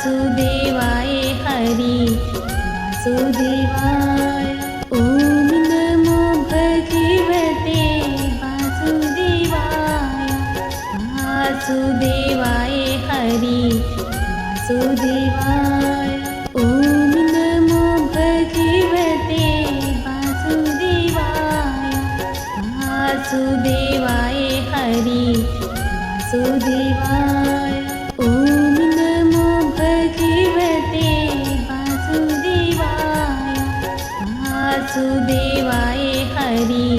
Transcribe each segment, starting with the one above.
वासुदेवाय हरि वासुदेवाय। ॐ नमो भगवते वासुदेवाय। वासुदेवाय हरि वासुदेवाय। ॐ नमो भगवते वासुदेवाय। वासुदेवाय हरि वासुदेवाय। ॐ नमो भगवते वासुदेवाय। वासुदेवाय हरि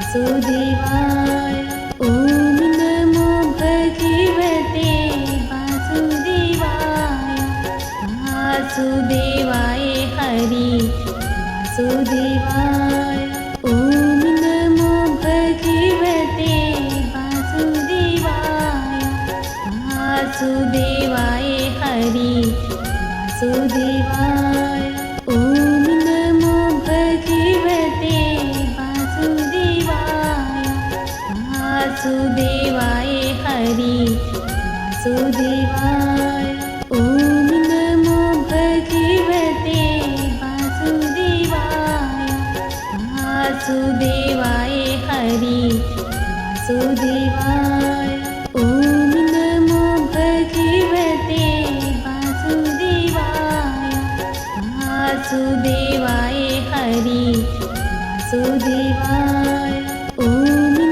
वासुदेवाय। ॐ नमो भगवते वासुदेवाय। वासुदेवाय हरि वासुदेवाय। ॐ नमो भगवते वासुदेवाय। वासुदेवाय हरि वासुदेवाय। ॐ नमो भगवते वासुदेवाय। वासुदेवाय हरि वासुदेवाय। ॐ नमो भगवते वासुदेवाय। वासुदेवाय हरि वासुदेवाय। ॐ नमो भगवते वासुदेवाय। वासुदेवाय हरि वासुदेवाय। ॐ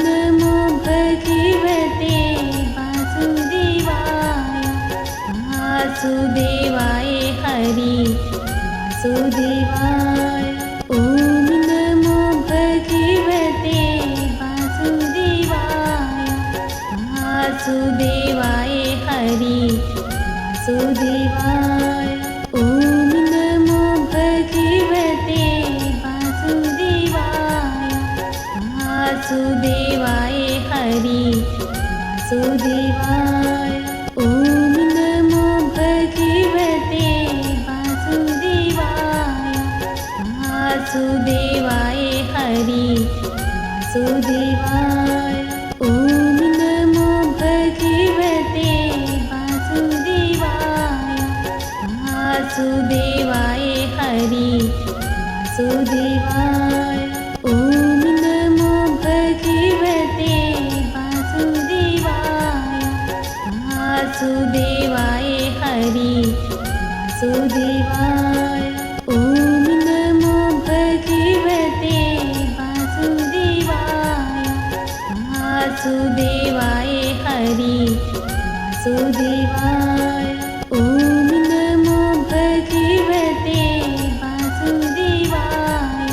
नमो भगवते वासुदेवाय। वासुदेवाय हरि वासुदेवाय। ॐ नमो भगवते वासुदेवाय। वासुदेवाय हरि वासुदेवाय। ॐ नमो भगवते वासुदेवाय। वासुदेवाय हरि वासुदेवाय। ॐ नमो भगवते वासुदेवाय। वासुदेवाय हरि वासुदेवाय। ॐ नमो भगवते वासुदेवाय। वासुदेवाय हरि वासुदेवाय। ॐ नमो भगवते वासुदेवाय। वासुदेवाय हरि वासुदेवाय। ॐ नमो भगवते वासुदेवाय। वासुदेवाय हरि वासुदेवाय। ॐ नमो भगवते वासुदेवाय।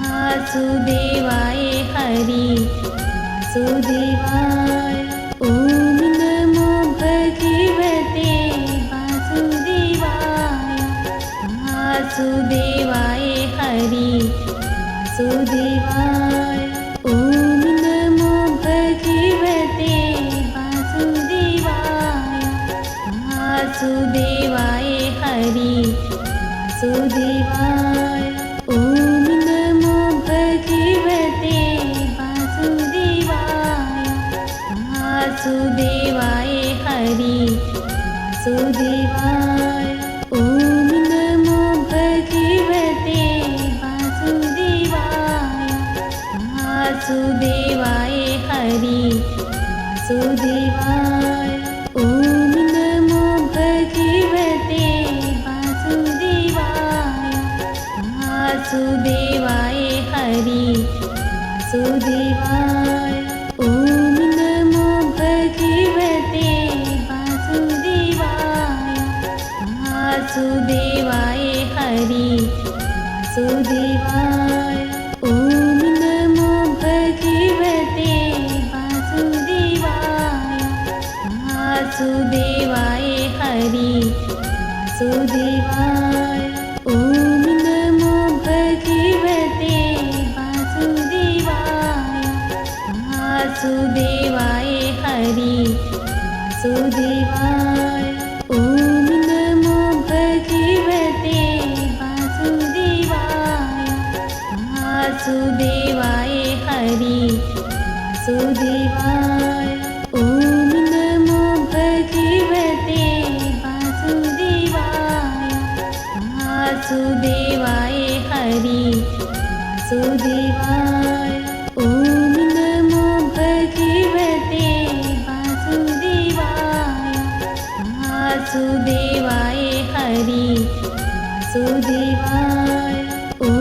वासुदेवाय हरि वासुदेवाय। ॐ नमो भगवते वासुदेवाय। वासुदेवाय हरि वासुदेवाय। ॐ नमो भगवते वासुदेवाय। वासुदेवाय हरि वासुदेवाय। ॐ नमो भगवते वासुदेवाय। वासुदेवाय हरि वासुदेवाय। ॐ नमो भगवते वासुदेवाय। वासुदेवाय हरि वासुदेवाय। ॐ नमो भगवते वासुदेवाय। वासुदेवाय हरि वासुदेवाय। ॐ नमो भगवते वासुदेवाय। वासुदेवाय हरि वासुदेवाय। ॐ नमो भगवते वासुदेवाय। वासुदेवाय हरि वासुदेवाय। ॐ नमो भगवते वासुदेवाय। वासुदेवाय हरि वासुदेवाय। ॐ नमो भगवते वासुदेवाय। वासुदेवाय हरि वासुदेवाय। ॐ नमो भगवते वासुदेवाय। वासुदेवाय ॐ नमो भगवते वासुदेवाय वासुदेवाय हरि वासुदेवाय ॐ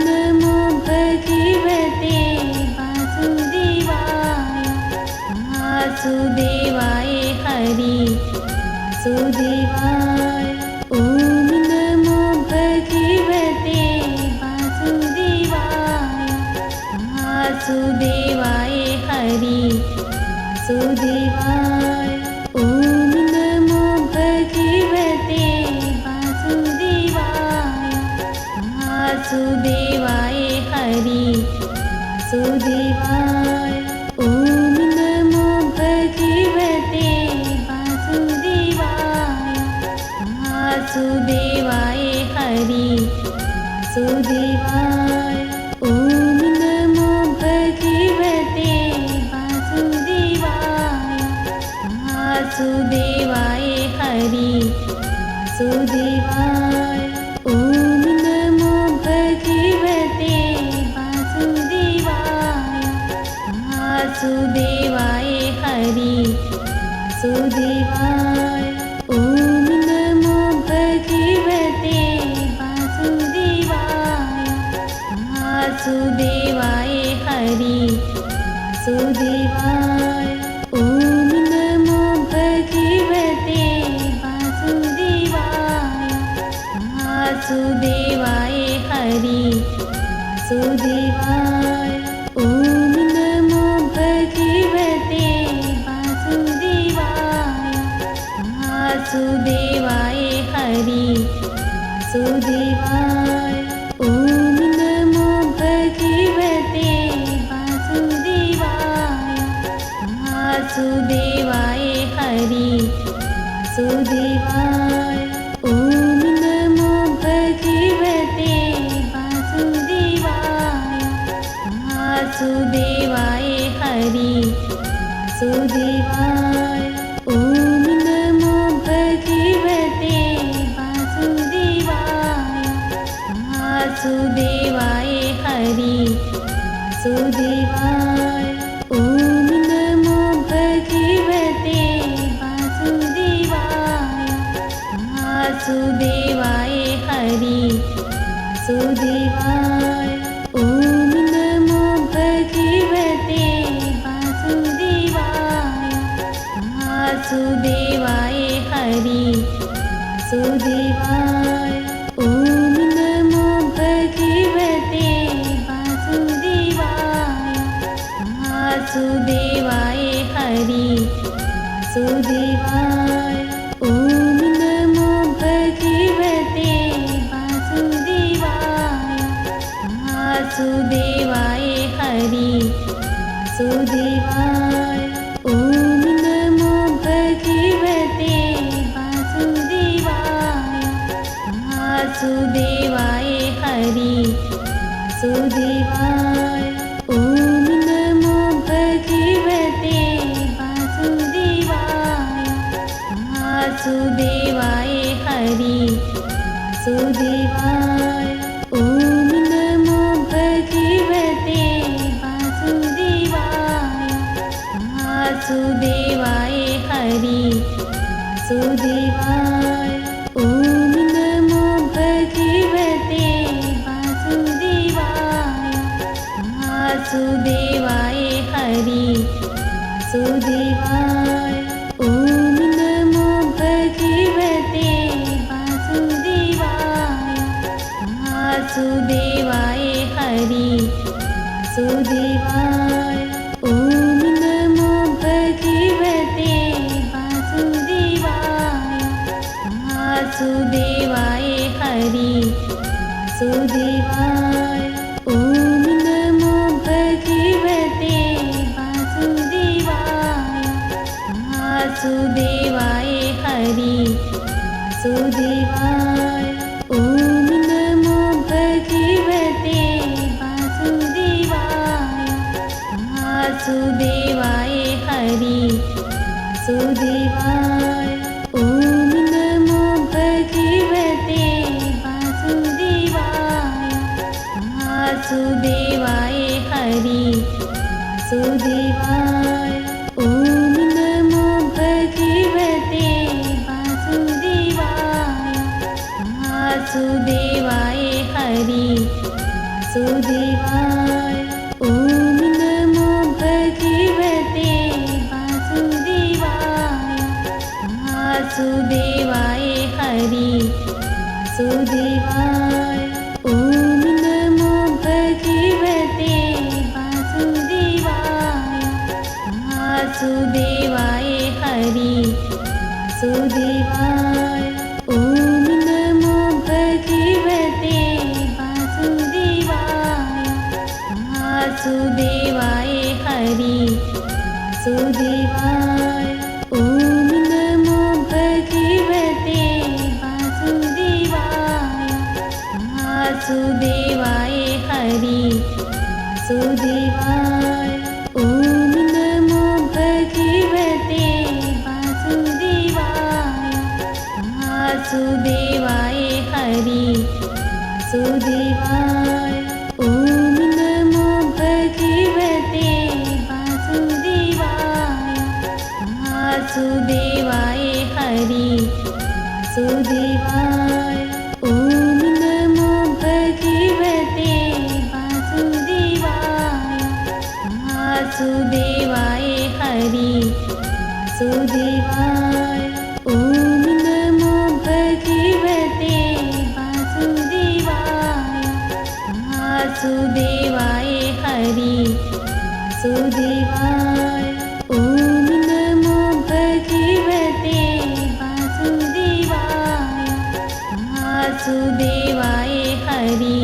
नमो भगवते वासुदेवाय वासुदेवाय हरि वासुदेवाय ॐ नमो भगवते वासुदेवाय वासुदेवाय हरि वासुदेवाय ॐ नमो भगवते वासुदेवाय वासुदेवाय हरि वासुदेवाय ॐ नमो भगवते वासुदेवाय वासुदेवाय हरि वासुदेवाय ॐ नमो भगवते वासुदेवाय वासुदेवाय हरि वासुदेवाय ॐ नमो भगवते वासुदेवाय वासुदेवाय हरि वासुदेवाय ॐ नमो भगवते वासुदेवाय वासुदेवाय हरि वासुदेवाय ॐ नमो भगवते वासुदेवाय वासुदेवाय हरि वासुदेवाय ॐ नमो भगवते वासुदेवाय वासुदेवाय हरि वासुदेवाय ॐ नमो भगवते वासुदेवाय वासुदेवाय हरि वासुदेवाय ॐ नमो भगवते वासुदेवाय वासुदेवाय हरि वासुदेवाय ॐ नमो भगवते वासुदेवाय वासुदेवाय हरि वासुदेवाय ॐ नमो भगवते वासुदेवाय वासुदेवाय हरि वासुदेवाय ॐ नमो भगवते वासुदेवाय वासुदेवाय हरि वासुदेवाय ॐ नमो भगवते वासुदेवाय वासुदेवाय हरि वासुदेवाय ॐ नमो भगवते वासुदेवाय वासुदेवाय हरि वासुदेवाय ॐ नमो भगवते वासुदेवाय वासुदेवाय हरि वासुदेवाय ॐ नमो भगवते वासुदेवाय वासुदेवाय हरि वासुदेवाय ॐ नमो भगवते वासुदेवाय वासुदेवाय हरि वासुदेवाय ॐ नमो भगवते वासुदेवाय वासुदेवाय हरि वासुदेवाय ॐ नमो भगवते वासुदेवाय वासुदेवाय हरि वासुदेवाय ॐ नमो भगवते वासुदेवाय वासुदेवाय हरि वासुदेवाय ॐ नमो भगवते वासुदेवाय वासुदेवाय हरि वासुदेवाय ॐ नमो भगवते वासुदेवाय वासुदेवाय हरि वासुदेवाय ॐ नमो भगवते वासुदेवाय वासुदेवाय वासुदेवाय हरि वासुदेवाय ॐ नमो भगवते वासुदेवाय वासुदेवाय हरि वासुदेवाय ॐ नमो भगवते वासुदेवाय वासुदेवाय हरि वासुदेवाय ॐ नमो भगवते वासुदेवाय वासुदेवाय हरि वासुदेवाय ॐ नमो भगवते वासुदेवाय वासुदेवाय हरि वासुदेवाय ॐ नमो भगवते वासुदेवाय वासुदेवाय हरि वासुदेवाय ॐ नमो भगवते वासुदेवाय वासुदेवाय हरि वासुदेवाय ॐ नमो भगवते वासुदेवाय वासुदेवाय हरि वासुदेवाय ॐ नमो भगवते वासुदेवाय वासुदेवाय हरि वासुदेवाय ॐ नमो भगवते वासुदेवाय वासुदेवाय हरि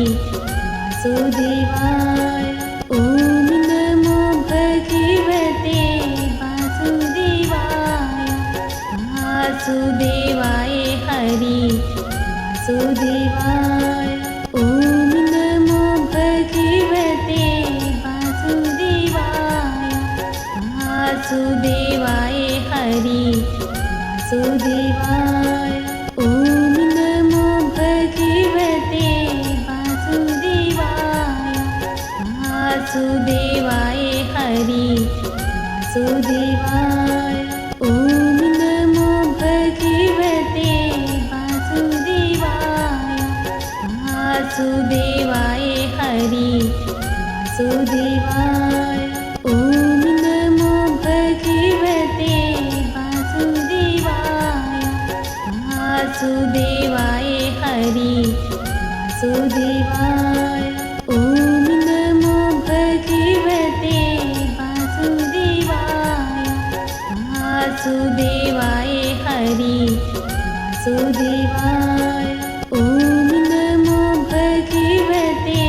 वासुदेवाय ॐ नमो भगवते वासुदेवाय वासुदेवाय हरि वासुदेवाय ॐ नमो भगवते वासुदेवाय वासुदेवाय हरि वासुदेवाय ॐ नमो भगवते वासुदेवाय वासुदेवाय हरि वासुदेवाय ॐ नमो भगवते वासुदेवाय वासुदेवाय हरि वासुदेवाय ॐ नमो भगवते वासुदेवाय वासुदेवाय हरि वासुदेवाय ॐ नमो भगवते वासुदेवाय वासुदेवाय हरि वासुदेवाय ॐ नमो भगवते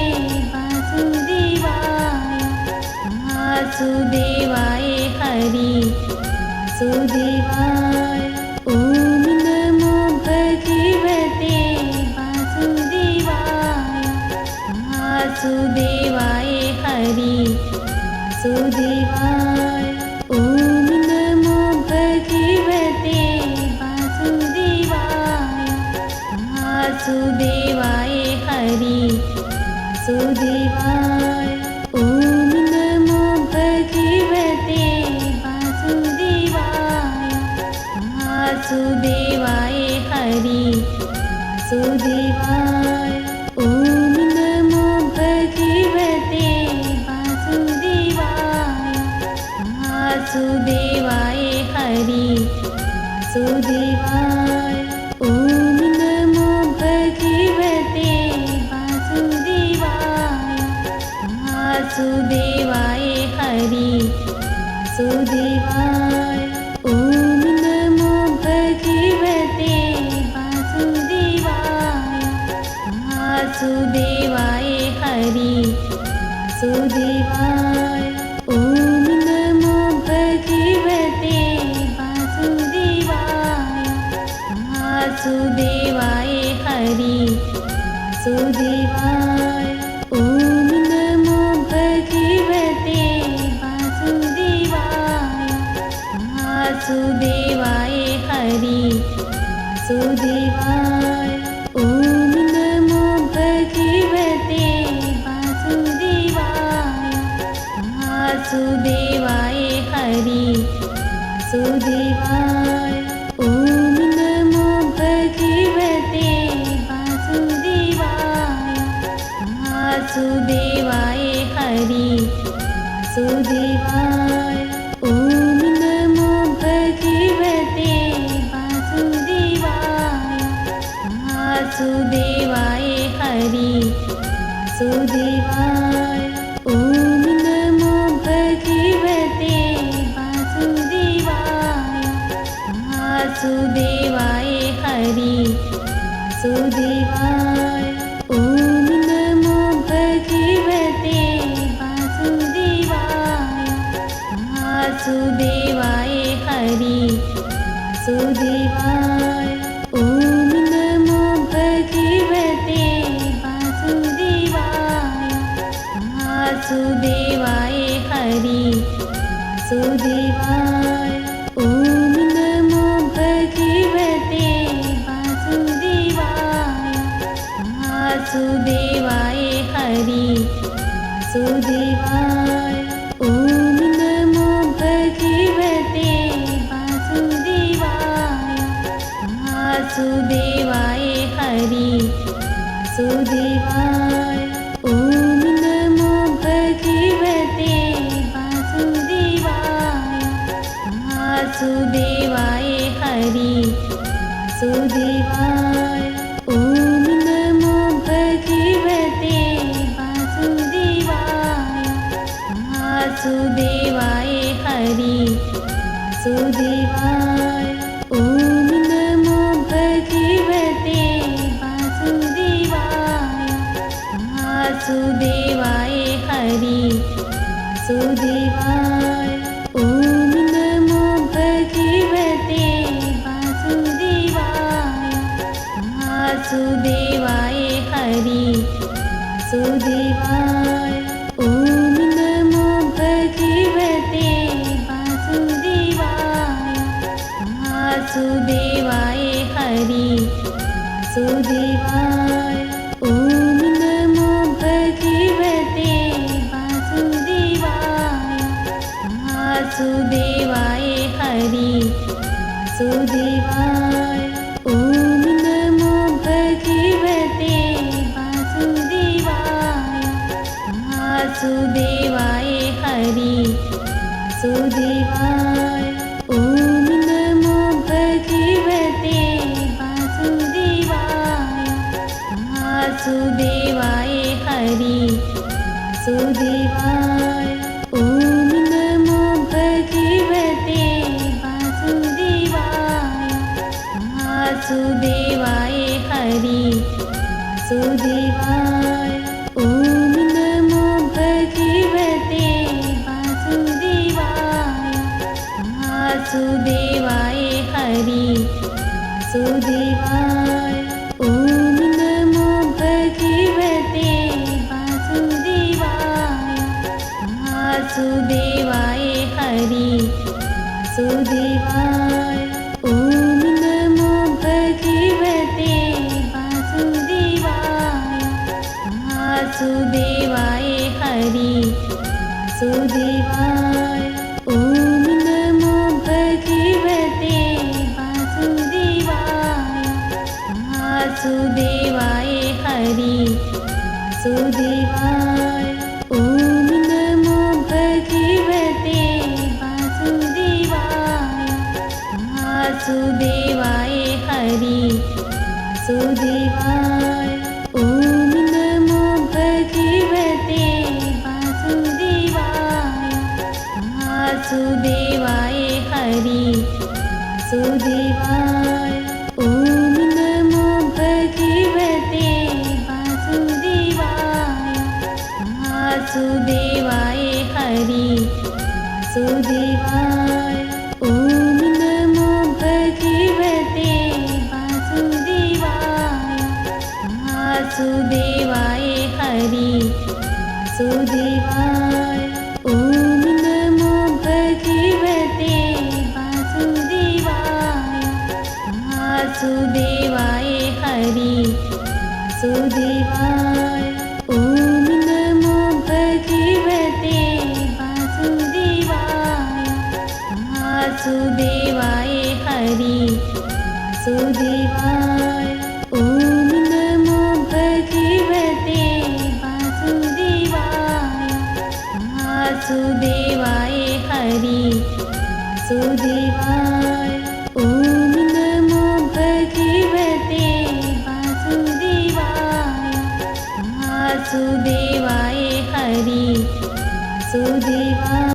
वासुदेवाय वासुदेवाय हरि वासुदेवाय ॐ नमो भगवते वासुदेवाय वासुदेवाय हरि वासुदेवाय ॐ नमो भगवते वासुदेवाय वासुदेवाय हरि वासुदेवाय ॐ नमो भगवते वासुदेवाय वासुदेवाय हरि वासुदेवाय ॐ नमो भगवते वासुदेवाय वासुदेवाय हरि वासुदेवाय ॐ नमो भगवते वासुदेवाय वासुदेवाय हरि वासुदेवाय ॐ नमो भगवते वासुदेवाय वासुदेवाय हरि वासुदेवाय ॐ नमो भगवते वासुदेवाय वासुदेवाय हरि वासुदेवाय ॐ नमो भगवते वासुदेवाय वासुदेवाय हरि वासुदेवाय ॐ नमो भगवते वासुदेवाय वासुदेवाय हरि वासुदेवाय ॐ नमो भगवते वासुदेवाय वासुदेवाय हरि वासुदेवाय ॐ नमो भगवते वासुदेवाय वासुदेवाय हरि वासुदेवाय ॐ नमो भगवते वासुदेवाय वासुदेवाय हरि वासुदेवाय ॐ नमो भगवते वासुदेवाय वासुदेवाय हरि वासुदेवाय ॐ नमो भगवते वासुदेवाय वासुदेवाय हरि वासुदेवाय ॐ नमो भगवते वासुदेवाय वासुदेवाय हरि वासुदेवाय ॐ नमो भगवते वासुदेवाय वासुदेवाय हरि वासुदेवाय ॐ नमो भगवते वासुदेवाय वासुदेवाय हरि वासुदेवाय ॐ नमो भगवते वासुदेवाय वासुदेवाय हरि वासुदेवाय ॐ नमो भगवते वासुदेवाय वासुदेवाय हरि वासुदेवाय ॐ नमो भगवते वासुदेवाय वासुदेवाय हरि वासुदेवाय ॐ नमो भगवते वासुदेवाय वासुदेवाय हरि वासुदेवाय ॐ नमो भगवते वासुदेवाय वासुदेवाय हरि वासुदेवाय ॐ नमो भगवते वासुदेवाय वासुदेवाय हरि वासुदेवाय ॐ नमो भगवते वासुदेवाय वासुदेवाय हरि वासुदेवाय ॐ नमो भगवते वासुदेवाय वासुदेवाय हरि वासुदेवाय ॐ नमो भगवते वासुदेवाय वासुदेवाय हरि वासुदेवाय ॐ नमो भगवते वासुदेवाय वासुदेवाय हरि वासुदेवाय ॐ नमो भगवते वासुदेवाय वासुदेवाय हरि वासुदेवाय ॐ नमो भगवते वासुदेवाय वासुदेवाय हरि वासुदेवाय ॐ नमो भगवते वासुदेवाय वासुदेवाय हरि वासुदेवाय ॐ नमो भगवते वासुदेवाय वासुदेवाय हरि वासुदेवाय ॐ नमो भगवते वासुदेवाय वासुदेवाय हरि वासुदेवाय ॐ नमो भगवते वासुदेवाय वासुदेवाय हरि वासुदेवाय ॐ नमो भगवते वासुदेवाय वासुदेवाय हरि वासुदेवाय ॐ नमो भगवते वासुदेवाय वासुदेवाय हरि वासुदेवाय ॐ नमो भगवते वासुदेवाय वासुदेवाय हरि वासुदेवा